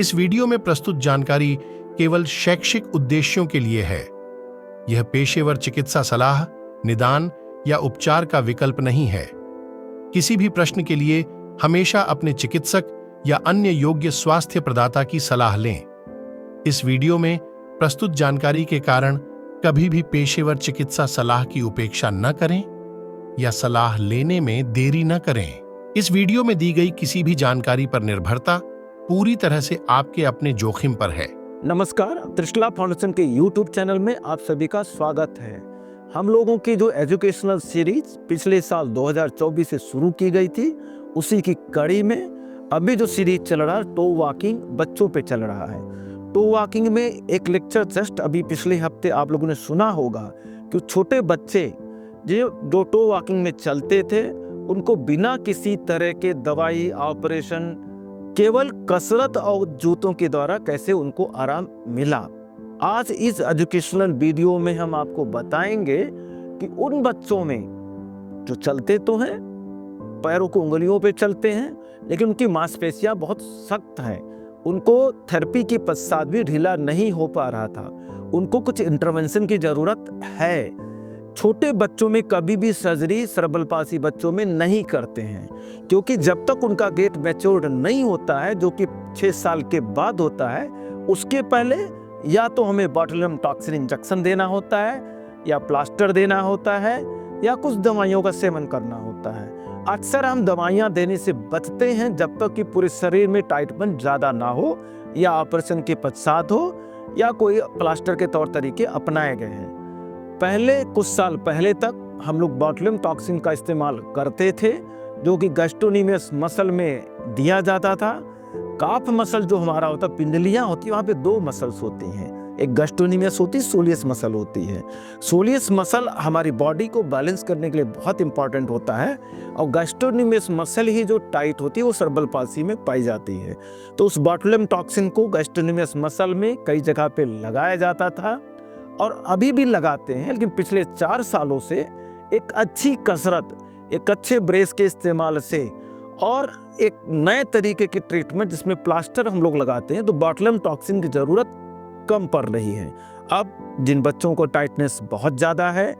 इस वीडियो में प्रस्तुत जानकारी केवल शैक्षिक उद्देश्यों के लिए है। यह पेशेवर चिकित्सा सलाह, निदान या उपचार का विकल्प नहीं है। किसी भी प्रश्न के लिए हमेशा अपने चिकित्सक या अन्य योग्य स्वास्थ्य प्रदाता की सलाह लें। इस वीडियो में प्रस्तुत जानकारी के कारण कभी भी पेशेवर चिकित्सा सलाह की उपेक्षा न करें या सलाह लेने में देरी न करें। इस वीडियो में दी गई किसी भी जानकारी पर निर्भरता पूरी तरह से आपके अपने जोखिम पर है। नमस्कार, त्रिशला फाउंडेशन के YouTube चैनल में आप सभी का स्वागत है। हम लोगों की जो एजुकेशनल सीरीज पिछले साल 2024 से शुरू की गई थी, उसी की कड़ी में अभी जो सीरीज चल रहा है टो वॉकिंग बच्चों पे चल रहा है। टो वॉकिंग में एक लेक्चर जस्ट अभी पिछले हफ्ते आप लोगों ने सुना होगा कि छोटे बच्चे जो टो वॉकिंग में चलते थे, उनको बिना किसी तरह के दवाई, ऑपरेशन, केवल कसरत और जूतों के द्वारा कैसे उनको आराम मिला। आज इस एजुकेशनल वीडियो में हम आपको बताएंगे कि उन बच्चों में जो चलते तो हैं, पैरों को उंगलियों पे चलते हैं, लेकिन उनकी मांसपेशियां बहुत सख्त हैं, उनको थेरेपी के पश्चात भी ढीला नहीं हो पा रहा था, उनको कुछ इंटरवेंशन की जरूरत है। छोटे बच्चों में कभी भी सर्जरी सेरेब्रल पाल्सी बच्चों में नहीं करते हैं, क्योंकि जब तक उनका गेट मैच्योर्ड नहीं होता है, जो कि 6 साल के बाद होता है, उसके पहले या तो हमें बोtulinum टॉक्सिन इंजेक्शन देना होता है, या प्लास्टर देना होता है, या कुछ दवाइयों का सेवन करना होता है। अक्सर हम दवाइयाँ देने से बचते हैं जब तक कि पूरे शरीर में टाइटपन ज़्यादा ना हो, या ऑपरेशन के पश्चात हो, या कोई प्लास्टर के तौर तरीके अपनाए गए हैं। पहले कुछ साल पहले तक हम लोग बोtulinum टॉक्सिन का इस्तेमाल करते थे, जो कि गैस्ट्रोनिमियस मसल में दिया जाता था। काफ मसल जो हमारा होता है, पिंडलियाँ होती है, वहाँ पे 2 मसल्स होती हैं, एक गैस्ट्रोनिमियस होती है, सोलियस मसल होती है। सोलियस मसल हमारी बॉडी को बैलेंस करने के लिए बहुत इंपॉर्टेंट होता है, और गैस्ट्रोनिमियस मसल ही जो टाइट होती है वो सेरेब्रल पाल्सी में पाई जाती है। तो उस बोtulinum टॉक्सिन को गैस्ट्रोनिमियस मसल में कई जगह पे लगाया जाता था, और अभी भी लगाते हैं, लेकिन पिछले 4 सालों से एक अच्छी कसरत, एक अच्छे ब्रेस के इस्तेमाल से और एक नए तरीके की ट्रीटमेंट जिसमें प्लास्टर हम लोग लगाते हैं, तो बोtulinum टॉक्सिन की ज़रूरत कम पड़ रही है। अब जिन बच्चों को टाइटनेस बहुत ज़्यादा है,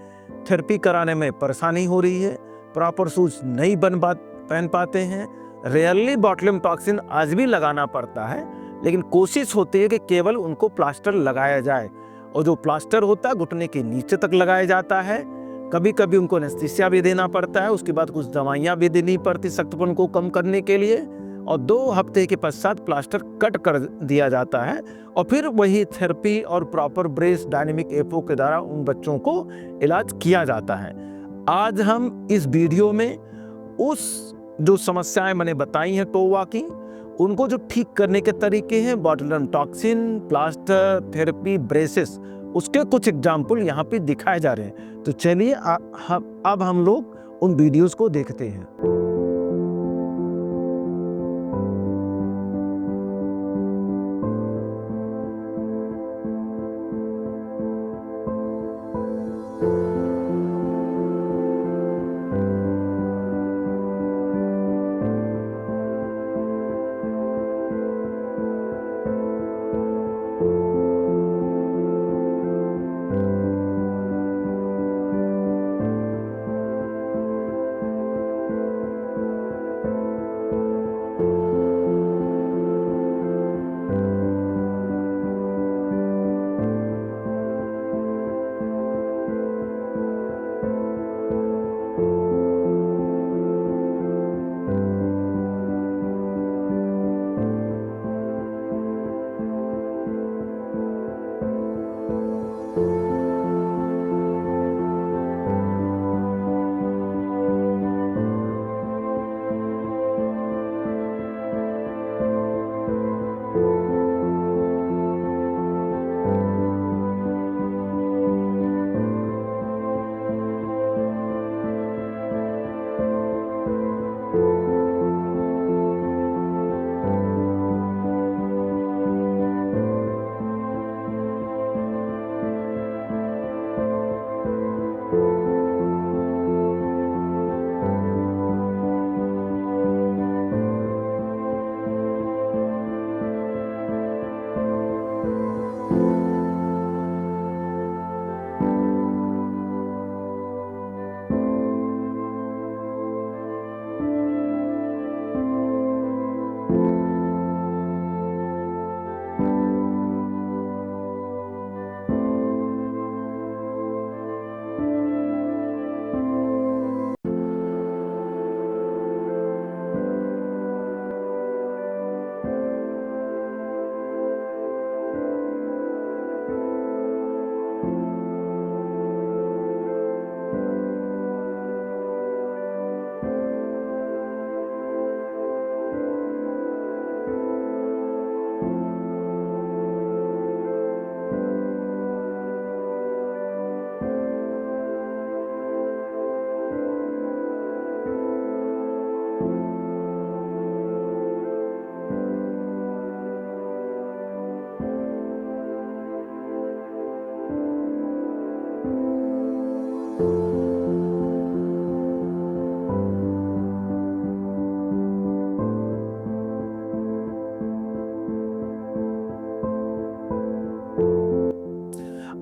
थेरेपी कराने में परेशानी हो रही है, प्रॉपर शूज नहीं पहन पाते हैं, रेयरली बोtulinum टॉक्सिन आज भी लगाना पड़ता है, लेकिन कोशिश होती है कि केवल उनको प्लास्टर लगाया जाए, और जो प्लास्टर होता है घुटने के नीचे तक लगाया जाता है। कभी कभी उनको एनेस्थीसिया भी देना पड़ता है, उसके बाद कुछ दवाइयाँ भी देनी पड़ती सख्तपन को कम करने के लिए, और 2 हफ्ते के पश्चात प्लास्टर कट कर दिया जाता है, और फिर वही थेरेपी और प्रॉपर ब्रेस डायनेमिक एपो के द्वारा उन बच्चों को इलाज किया जाता है। आज हम इस वीडियो में उस जो समस्याएं मैंने बताई हैं टो वॉकिंग, उनको जो ठीक करने के तरीके हैं, बोtulinum टॉक्सिन, प्लास्टर, थेरेपी, ब्रेसेस, उसके कुछ एग्जाम्पल यहाँ पे दिखाए जा रहे हैं। तो चलिए अब हम लोग उन वीडियोस को देखते हैं।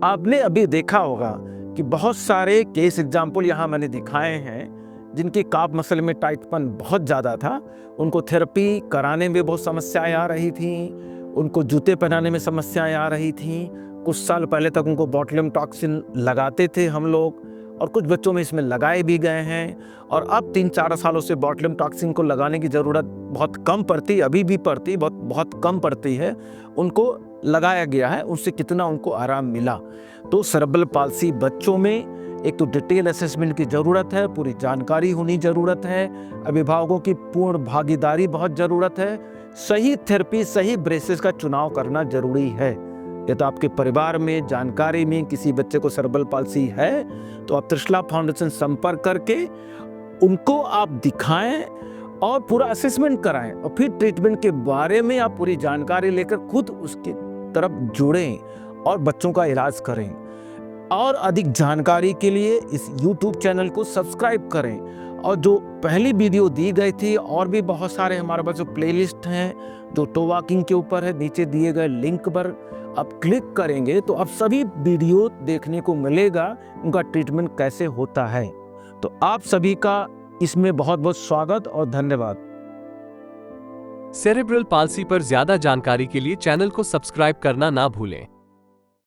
आपने अभी देखा होगा कि बहुत सारे केस एग्जाम्पल यहाँ मैंने दिखाए हैं जिनकी काफ मसल में टाइटपन बहुत ज़्यादा था, उनको थेरेपी कराने में बहुत समस्याएं आ रही थी, उनको जूते पहनाने में समस्याएं आ रही थी। कुछ साल पहले तक उनको बोtulinum टॉक्सिन लगाते थे हम लोग, और कुछ बच्चों में इसमें लगाए भी गए हैं। और अब 3-4 सालों से बोtulinum टॉक्सिन को लगाने की ज़रूरत बहुत कम पड़ती, अभी भी पड़ती, बहुत कम पड़ती है। उनको लगाया गया है, उससे कितना उनको आराम मिला। तो सेरेब्रल पाल्सी बच्चों में एक तो डिटेल असेसमेंट की ज़रूरत है, पूरी जानकारी होनी ज़रूरत है, अभिभावकों की पूर्ण भागीदारी बहुत ज़रूरत है, सही थेरेपी, सही ब्रेसेस का चुनाव करना ज़रूरी है। ये तो आपके परिवार में जानकारी में किसी बच्चे को सेरेब्रल पाल्सी है तो आप त्रिशला फाउंडेशन संपर्क करके उनको आप दिखाएं और पूरा असेसमेंट कराएं, और फिर ट्रीटमेंट के बारे में आप पूरी जानकारी लेकर खुद उसकी तरफ जुड़ें और बच्चों का इलाज करें। और अधिक जानकारी के लिए इस YouTube चैनल को सब्सक्राइब करें, और जो पहली वीडियो दी गई थी और भी बहुत सारे हमारे पास जो प्लेलिस्ट हैं जो टो वॉकिंग के ऊपर है, नीचे दिए गए लिंक पर आप क्लिक करेंगे तो आप सभी वीडियो देखने को मिलेगा उनका ट्रीटमेंट कैसे होता है। तो आप सभी का इसमें बहुत बहुत स्वागत और धन्यवाद। सेरेब्रल पाल्सी पर ज्यादा जानकारी के लिए चैनल को सब्सक्राइब करना ना भूलें।